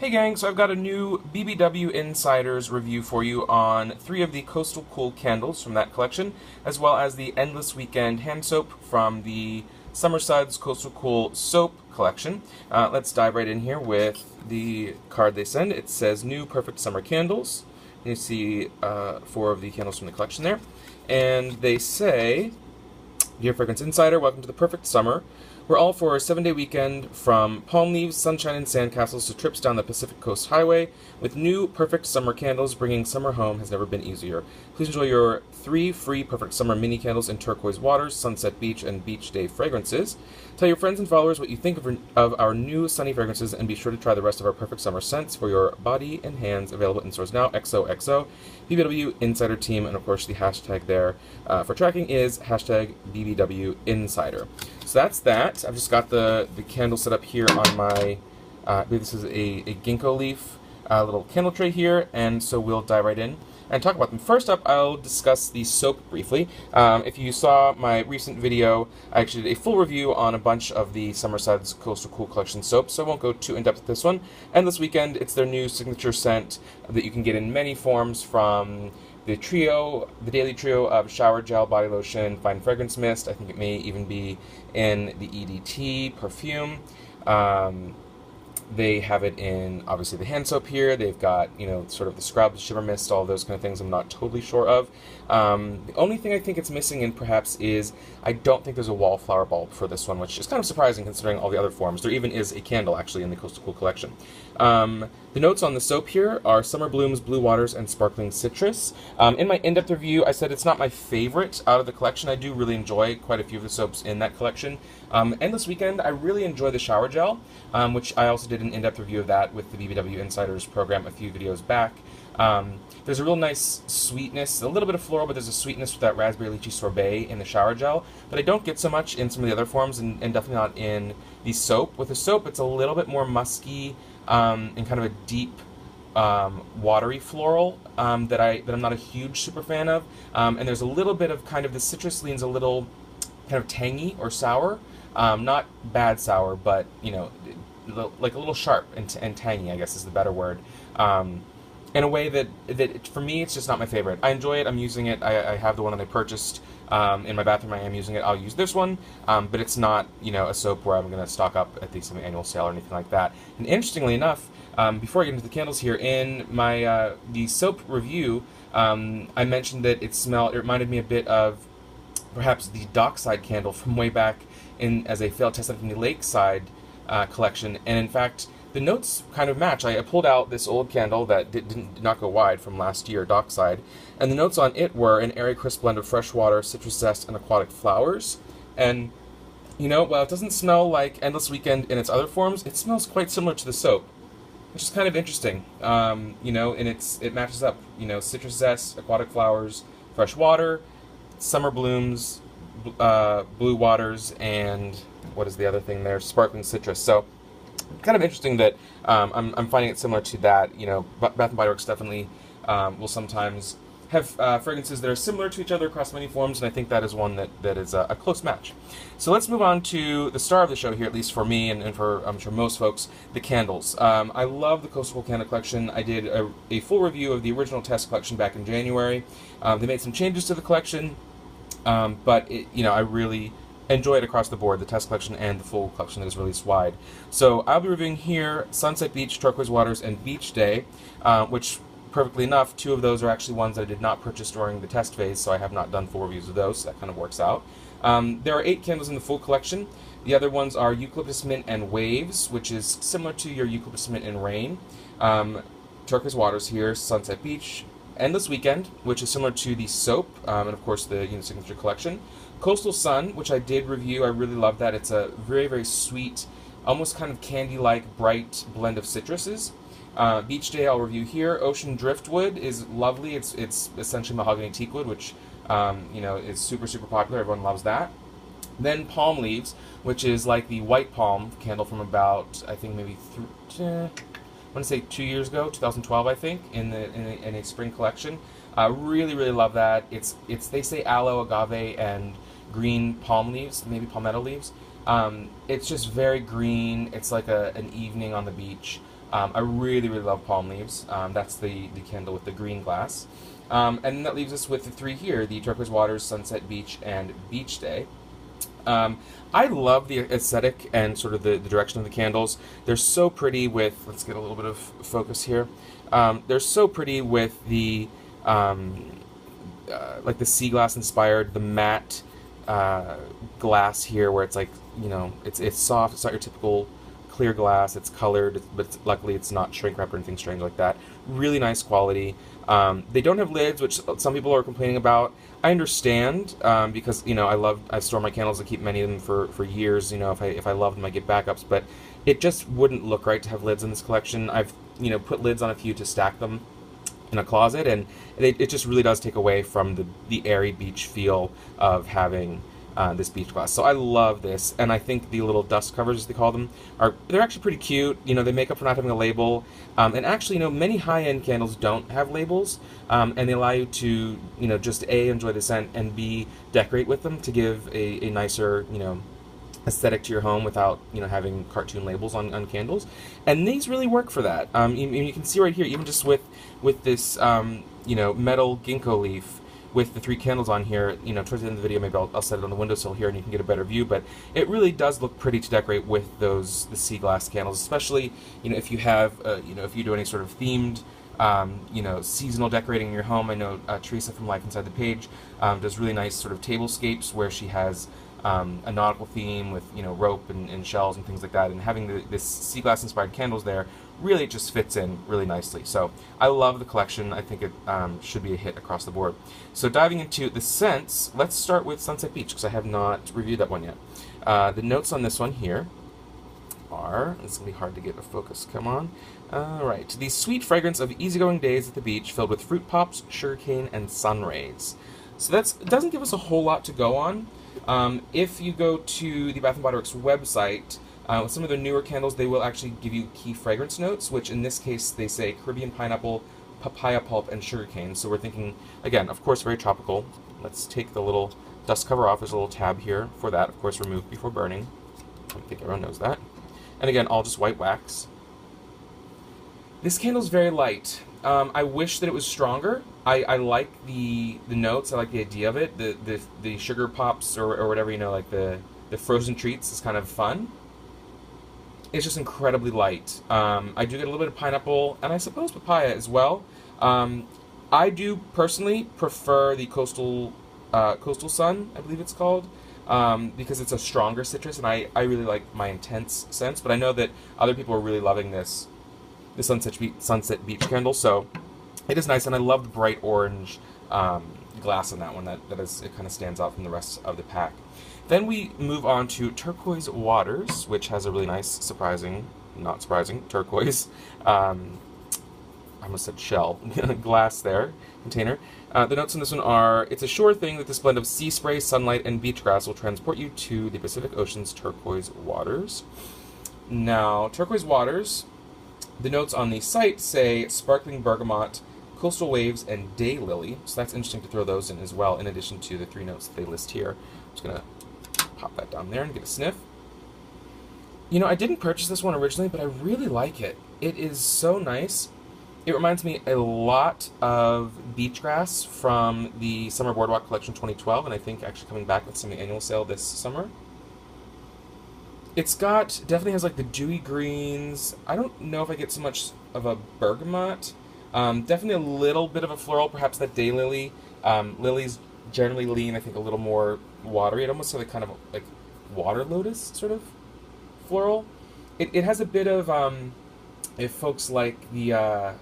Hey gang, so I've got a new B&BW Insiders review for you on 3 of the Coastal Cool candles from that collection, as well as the Endless Weekend hand soap from the Summer Suds Coastal Cool soap collection. Let's dive right in here with the card they send. It says New Perfect Summer Candles. You see 4 of the candles from the collection there. And they say, Dear Fragrance Insider, welcome to the perfect summer. We're all for a 7-day weekend from palm leaves, sunshine, and sandcastles to trips down the Pacific Coast Highway. With new perfect summer candles, bringing summer home has never been easier. Please enjoy your 3 free perfect summer mini candles in Turquoise Waters, Sunset Beach, and Beach Day fragrances. Tell your friends and followers what you think of our new sunny fragrances, and be sure to try the rest of our perfect summer scents for your body and hands. Available in stores now. XOXO, B&BW Insider Team, and of course the hashtag there for tracking is hashtag B&BW Insider. So that's that. I've just got the candle set up here on my, I believe this is a ginkgo leaf little candle tray here, and so we'll dive right in and talk about them. First up, I'll discuss the soap briefly. If you saw my recent video, I actually did a full review on a bunch of the Summer Suds Coastal Cool Collection soaps, so I won't go too in-depth with this one. And this weekend, it's their new signature scent that you can get in many forms, from the daily trio of shower gel, body lotion, fine fragrance mist. I think it may even be in the EDT perfume. They have it in, obviously, the hand soap here. They've got, sort of the scrub, shiver mist, all those kind of things I'm not totally sure of. The only thing I think it's missing in, perhaps, is I don't think there's a wallflower bulb for this one, which is kind of surprising considering all the other forms. There even is a candle, actually, in the Coastal Cool collection. The notes on the soap here are Summer Blooms, Blue Waters, and Sparkling Citrus. In my in-depth review, I said it's not my favorite out of the collection. I do really enjoy quite a few of the soaps in that collection. Endless Weekend, I really enjoy the shower gel, which I also did an in-depth review of that with the B&BW Insiders program a few videos back. There's a real nice sweetness, a little bit of floral, but there's a sweetness with that raspberry lychee sorbet in the shower gel that I don't get so much in some of the other forms, and definitely not in the soap. With the soap, it's a little bit more musky and kind of a deep, watery floral that I'm not a huge super fan of. And there's a little bit of kind of the citrus leans a little kind of tangy or sour, not bad sour, but like a little sharp and tangy, I guess is the better word. In a way that for me, it's just not my favorite. I enjoy it. I'm using it. I have the one that I purchased in my bathroom. I am using it. I'll use this one, but it's not a soap where I'm going to stock up at the semi-annual sale or anything like that. And interestingly enough, before I get into the candles here, in my the soap review, I mentioned that it reminded me a bit of perhaps the Dockside candle from way back as a failed test from the Lakeside collection, and in fact, the notes kind of match. I pulled out this old candle that did not go wide from last year, Dockside, and the notes on it were an airy, crisp blend of fresh water, citrus zest, and aquatic flowers. And, while it doesn't smell like Endless Weekend in its other forms, it smells quite similar to the soap, which is kind of interesting. And it matches up. Citrus zest, aquatic flowers, fresh water, summer blooms, blue waters, and what is the other thing there? Sparkling citrus. So, kind of interesting that I'm finding it similar to that. Bath & Body Works definitely will sometimes have fragrances that are similar to each other across many forms, and I think that is one that is a close match. So let's move on to the star of the show here, at least for me and for, I'm sure, most folks, the candles. I love the Coastal Cool Candle Collection. I did a full review of the original test collection back in January. They made some changes to the collection, but I really enjoy it across the board, the test collection and the full collection that is released wide. So I'll be reviewing here Sunset Beach, Turquoise Waters, and Beach Day, which, perfectly enough, 2 of those are actually ones that I did not purchase during the test phase, so I have not done full reviews of those, so that kind of works out. There are 8 candles in the full collection. The other ones are Eucalyptus Mint and Waves, which is similar to your Eucalyptus Mint and Rain. Turquoise Waters here, Sunset Beach, Endless Weekend, which is similar to the soap, and of course the signature collection. Coastal Sun, which I did review, I really love that. It's a very, very sweet, almost kind of candy-like, bright blend of citruses. Beach Day I'll review here. Ocean Driftwood is lovely. It's essentially mahogany teakwood, which is super, super popular. Everyone loves that. Then Palm Leaves, which is like the White Palm candle from about, I think maybe I want to say 2 years ago, 2012, I think, in a spring collection. Really, really love that. They say aloe, agave, and green palm leaves, maybe palmetto leaves. It's just very green. It's like an evening on the beach. I really, really love palm leaves. That's the candle with the green glass. And that leaves us with the three here, the Turquoise Waters, Sunset Beach, and Beach Day. I love the aesthetic and sort of the direction of the candles. They're so pretty with, let's get a little bit of focus here. They're so pretty with the, like the sea glass inspired, the matte glass here where it's like, you know, it's soft, it's not your typical clear glass, it's colored, but luckily it's not shrink wrapped or anything strange like that. Really nice quality. They don't have lids, which some people are complaining about. I understand, because, you know, I store my candles, I keep many of them for years, you know, if I love them I get backups, but it just wouldn't look right to have lids in this collection. I've, you know, put lids on a few to stack them in a closet, and it just really does take away from the airy beach feel of having this beach glass. So I love this, and I think the little dust covers, as they call them, they're actually pretty cute. You know, they make up for not having a label, and actually, you know, many high-end candles don't have labels, and they allow you to, you know, just A, enjoy the scent, and B, decorate with them to give a nicer, you know, aesthetic to your home without, you know, having cartoon labels on candles. And these really work for that. You can see right here, even just with this, you know, metal ginkgo leaf with the three candles on here, you know, towards the end of the video, maybe I'll set it on the windowsill here and you can get a better view, but it really does look pretty to decorate with the sea glass candles, especially, you know, if you have, you know, if you do any sort of themed, you know, seasonal decorating in your home. I know Teresa from Life Inside the Page does really nice sort of tablescapes where she has a nautical theme with, you know, rope and shells and things like that, and having this sea glass inspired candles there really just fits in really nicely. So I love the collection. I think it should be a hit across the board. So diving into the scents, let's start with Sunset Beach because I have not reviewed that one yet. The notes on this one here are, it's going to be hard to get a focus, come on. Alright, the sweet fragrance of easygoing days at the beach filled with fruit pops, sugarcane, and sun rays. So it doesn't give us a whole lot to go on. If you go to the Bath & Body Works website, with some of their newer candles, they will actually give you key fragrance notes, which in this case they say Caribbean pineapple, papaya pulp, and sugarcane. So we're thinking, again, of course, very tropical. Let's take the little dust cover off. There's a little tab here for that. Of course, remove before burning. I think everyone knows that. And again, all just white wax. This candle's very light. I wish that it was stronger. I like the notes. I like the idea of it. The sugar pops or whatever, you know, like the frozen treats is kind of fun. It's just incredibly light. I do get a little bit of pineapple, and I suppose papaya as well. I do personally prefer the Coastal Sun, I believe it's called, because it's a stronger citrus, and I really like my intense scents. But I know that other people are really loving the Sunset Beach candle, so it is nice, and I love the bright orange glass on that one. It kind of stands out from the rest of the pack. Then we move on to Turquoise Waters, which has a really nice, not surprising, turquoise, I almost said shell, glass there, container. The notes on this one are, it's a sure thing that this blend of sea spray, sunlight, and beach grass will transport you to the Pacific Ocean's turquoise waters. Now, Turquoise Waters, the notes on the site say sparkling bergamot, coastal waves, and daylily. So that's interesting to throw those in as well, in addition to the three notes that they list here. I'm just going to pop that down there and get a sniff. You know, I didn't purchase this one originally, but I really like it. It is so nice. It reminds me a lot of beach grass from the Summer Boardwalk Collection 2012, and I think actually coming back with some annual sale this summer. It's definitely has like the dewy greens. I don't know if I get so much of a bergamot. Definitely a little bit of a floral, perhaps that daylily. Lilies generally lean, I think, a little more watery. It almost has a kind of like water lotus sort of floral. It has a bit of, if folks like the,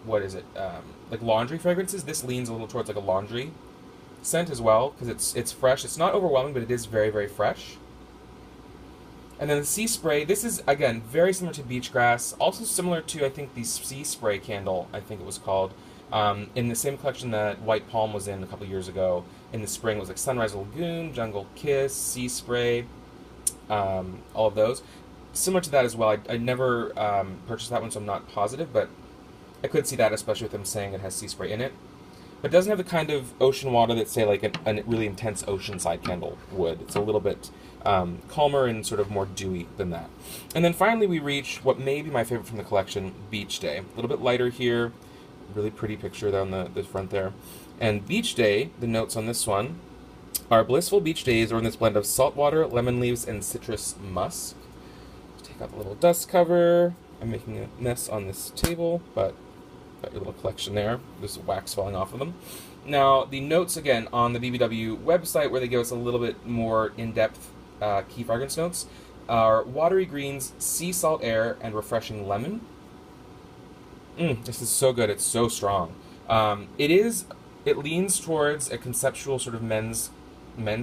what is it, like laundry fragrances, this leans a little towards like a laundry scent as well, because it's fresh. It's not overwhelming, but it is very, very fresh. And then the sea spray, this is, again, very similar to beach grass, also similar to, I think, the sea spray candle, I think it was called, in the same collection that White Palm was in a couple years ago. In the spring, it was like Sunrise Lagoon, Jungle Kiss, Sea Spray, all of those. Similar to that as well. I never purchased that one, so I'm not positive, but I could see that, especially with them saying it has sea spray in it. But it doesn't have the kind of ocean water that, say, like a really intense oceanside candle would. It's a little bit calmer and sort of more dewy than that. And then finally we reach what may be my favorite from the collection, Beach Day. A little bit lighter here, really pretty picture down the front there. And Beach Day, the notes on this one, our blissful beach days are in this blend of salt water, lemon leaves, and citrus musk. Take out the little dust cover. I'm making a mess on this table, but got your little collection there. There's wax falling off of them. Now, the notes, again, on the B&BW website, where they give us a little bit more in-depth key fragrance notes, are watery greens, sea salt air, and refreshing lemon. This is so good. It's so strong. It leans towards a conceptual sort of men's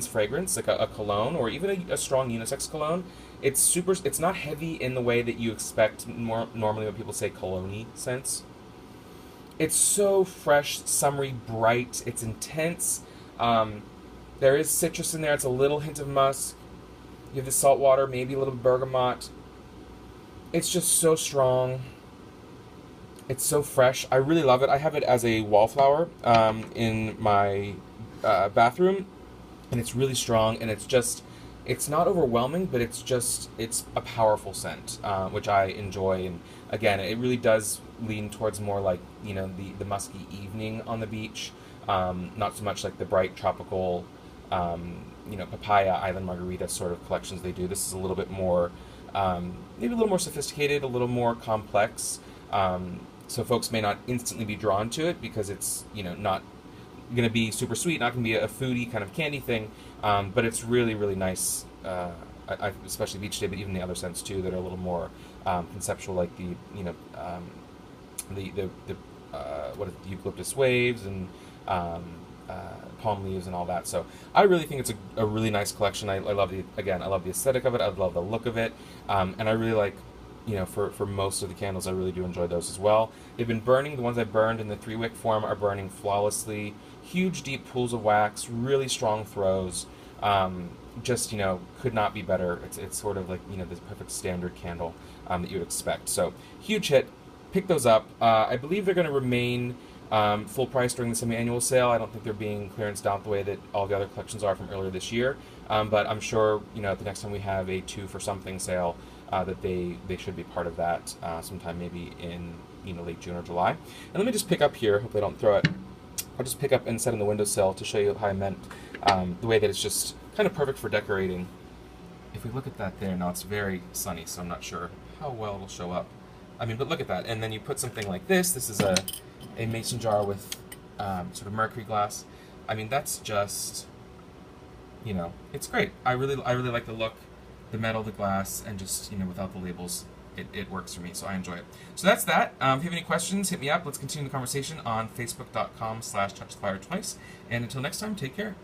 fragrance, like a cologne, or even a strong unisex cologne. It's not heavy in the way that you expect normally when people say cologne-y scents. It's so fresh, summery, bright. It's intense. There is citrus in there. It's a little hint of musk. You have the salt water, maybe a little bergamot. It's just so strong. It's so fresh. I really love it. I have it as a wallflower in my bathroom, and it's really strong, and it's not overwhelming, but it's a powerful scent, which I enjoy. And again, it really does lean towards more like, the musky evening on the beach, not so much like the bright tropical, papaya island margarita sort of collections they do. This is a little bit more, maybe a little more sophisticated, a little more complex. So folks may not instantly be drawn to it because it's, not going to be super sweet, not going to be a foodie kind of candy thing, but it's really, really nice, especially Beach Day, but even the other scents too that are a little more conceptual, like the eucalyptus waves and palm leaves and all that. So I really think it's a really nice collection. I love I love the aesthetic of it. I love the look of it, and I really like. For most of the candles, I really do enjoy those as well. They've been burning. The ones I burned in the 3-wick form are burning flawlessly. Huge, deep pools of wax, really strong throws. Could not be better. It's sort of like, the perfect standard candle that you would expect. So, huge hit. Pick those up. I believe they're going to remain full price during the semi-annual sale. I don't think they're being clearanced down the way that all the other collections are from earlier this year. But I'm sure, the next time we have a 2 for something sale, that they should be part of that sometime maybe in late June or July. And let me just pick up here, hope I don't throw it. I'll just pick up and set in the windowsill to show you how I meant the way that it's just kind of perfect for decorating. If we look at that there, now it's very sunny, so I'm not sure how well it'll show up. But look at that. And then you put something like this. This is a mason jar with sort of mercury glass. That's just, it's great. I really like the look. The metal, the glass, and just, without the labels, it works for me, so I enjoy it. So that's that. If you have any questions, hit me up. Let's continue the conversation on facebook.com/TouchTheFireTwice. And until next time, take care.